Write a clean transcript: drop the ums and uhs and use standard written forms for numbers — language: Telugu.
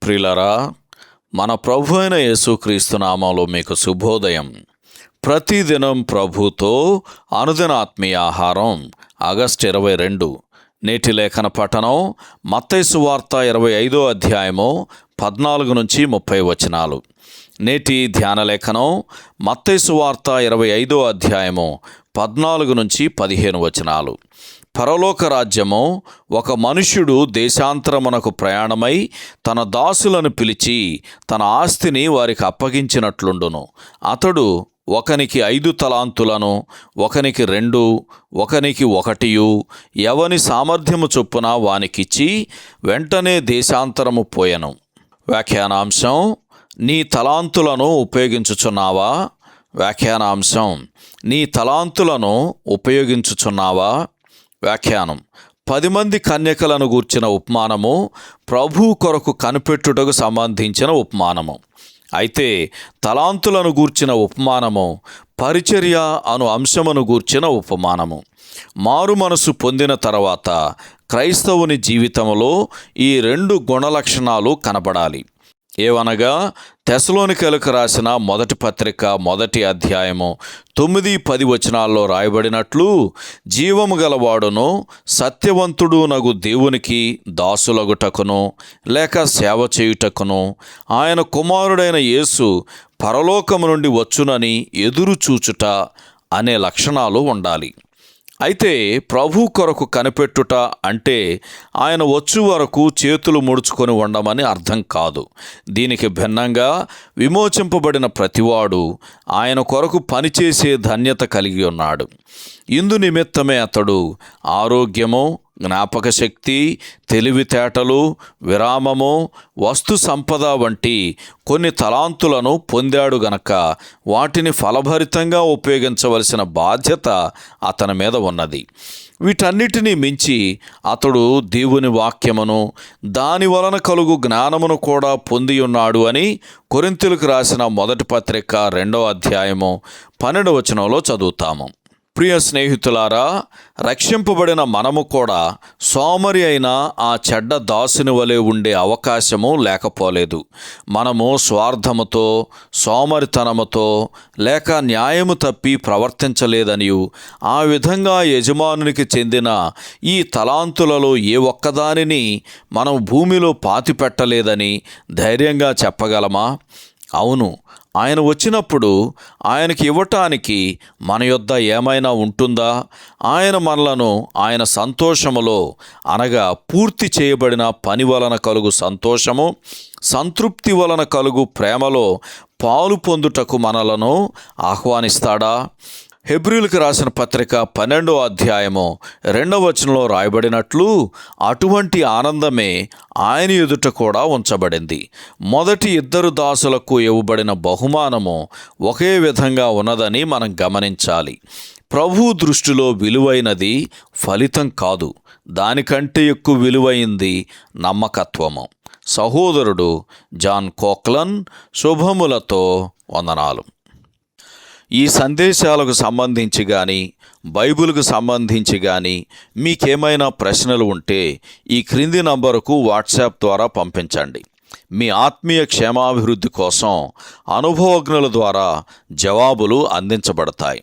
ప్రియులారా, మన ప్రభు అయిన యేసుక్రీస్తు నామంలో మీకు శుభోదయం. ప్రతిదినం ప్రభుతో అనుదిన ఆత్మీయ ఆహారం. ఆగస్టు 22. నేటి లేఖన పఠనం మత్తయి సువార్త 25వ అధ్యాయము 14 నుంచి 30 వచనాలు. నేటి ధ్యాన లేఖనం మత్తయి సువార్త 25వ అధ్యాయము 14 నుంచి 15 వచనాలు. పరలోక రాజ్యము ఒక మనుష్యుడు దేశాంతరమునకు ప్రయాణమై తన దాసులను పిలిచి తన ఆస్తిని వారికి అప్పగించినట్లుండును. అతడు ఒకనికి 5 తలాంతులను, ఒకనికి 2, ఒకనికి 1, ఎవని సామర్థ్యము చొప్పున వానికిచ్చి వెంటనే దేశాంతరము పోయెను. వ్యాఖ్యానాంశం: నీ తలాంతులను ఉపయోగించుచున్నావా? వ్యాఖ్యానాంశం: నీ తలాంతులను ఉపయోగించుచున్నావా? వ్యాఖ్యానం: 10 మంది కన్యకలను గూర్చిన ఉపమానము ప్రభు కొరకు కనిపెట్టుటకు సంబంధించిన ఉపమానము. అయితే తలాంతులను గూర్చిన ఉపమానము పరిచర్య అను అంశమును గూర్చిన ఉపమానము. మారు మనసు పొందిన తర్వాత క్రైస్తవుని జీవితంలో ఈ 2 గుణలక్షణాలు కనబడాలి. ఏవనగా, తెస్సలోనికైలకు రాసిన మొదటి పత్రిక 1వ అధ్యాయము 9-10 వచనాల్లో రాయబడినట్లు, జీవము గలవాడును సత్యవంతుడునగు దేవునికి దాసులగుటకును లేక సేవ చేయుటకును ఆయన కుమారుడైన యేసు పరలోకము నుండి వచ్చునని ఎదురు చూచుట అనే లక్షణాలు ఉండాలి. అయితే ప్రభు కొరకు కనిపెట్టుట అంటే ఆయన వచ్చు వరకు చేతులు ముడుచుకొని ఉండమని అర్థం కాదు. దీనికి భిన్నంగా విమోచింపబడిన ప్రతివాడు ఆయన కొరకు పనిచేసే ధన్యత కలిగి ఉన్నాడు. ఇందు నిమిత్తమే అతడు ఆరోగ్యము, జ్ఞాపక శక్తి, తెలివితేటలు, విరామము, వస్తు సంపద వంటి కొన్ని తలాంతులను పొందాడు గనక వాటిని ఫలభరితంగా ఉపయోగించవలసిన బాధ్యత అతని మీద ఉన్నది. వీటన్నిటినీ మించి అతడు దేవుని వాక్యమును, దాని వలన కలుగు జ్ఞానమును కూడా పొంది ఉన్నాడు అని కొరింథీయులకు రాసిన మొదటి పత్రిక 2వ అధ్యాయము 12వ వచనంలో చదువుతాము. ప్రియ స్నేహితులారా, రక్షింపబడిన మనము కూడా సోమరి అయిన ఆ చెడ్డ దాసుని వలె ఉండే అవకాశము లేకపోలేదు. మనము స్వార్థముతో, సోమరితనముతో లేక న్యాయము తప్పి ప్రవర్తించలేదనియు, ఆ విధంగా యజమానునికి చెందిన ఈ తలాంతులలో ఏ ఒక్కదానిని మనం భూమిలో పాతిపెట్టలేదని ధైర్యంగా చెప్పగలమా? అవును, ఆయన వచ్చినప్పుడు ఆయనకి ఇవ్వటానికి మన యొద్ద ఏమైనా ఉంటుందా? ఆయన మనలను ఆయన సంతోషములో, అనగా పూర్తి చేయబడిన పని వలన కలుగు సంతోషము, సంతృప్తి వలన కలుగు ప్రేమలో పాలు పొందుటకు మనలను ఆహ్వానిస్తాడా? హెబ్రీయులకు రాసిన పత్రిక 12వ అధ్యాయము 2వ వచనంలో రాయబడినట్లు, అటువంటి ఆనందమే ఆయన ఎదుట కూడా ఉంచబడింది. మొదటి 2 దాసులకు ఇవ్వబడిన బహుమానము ఒకే విధంగా ఉన్నదని మనం గమనించాలి. ప్రభు దృష్టిలో విలువైనది ఫలితం కాదు, దానికంటే ఎక్కువ విలువైంది నమ్మకత్వము. సహోదరుడు జాన్ కోక్లన్. శుభములతో వందనాలు. ఈ సందేశాలకు సంబంధించి కానీ, బైబిల్కు సంబంధించి కానీ మీకేమైనా ప్రశ్నలు ఉంటే ఈ క్రింది నంబరుకు వాట్సాప్ ద్వారా పంపించండి. మీ ఆత్మీయ క్షేమాభివృద్ధి కోసం అనుభవజ్ఞుల ద్వారా జవాబులు అందించబడతాయి.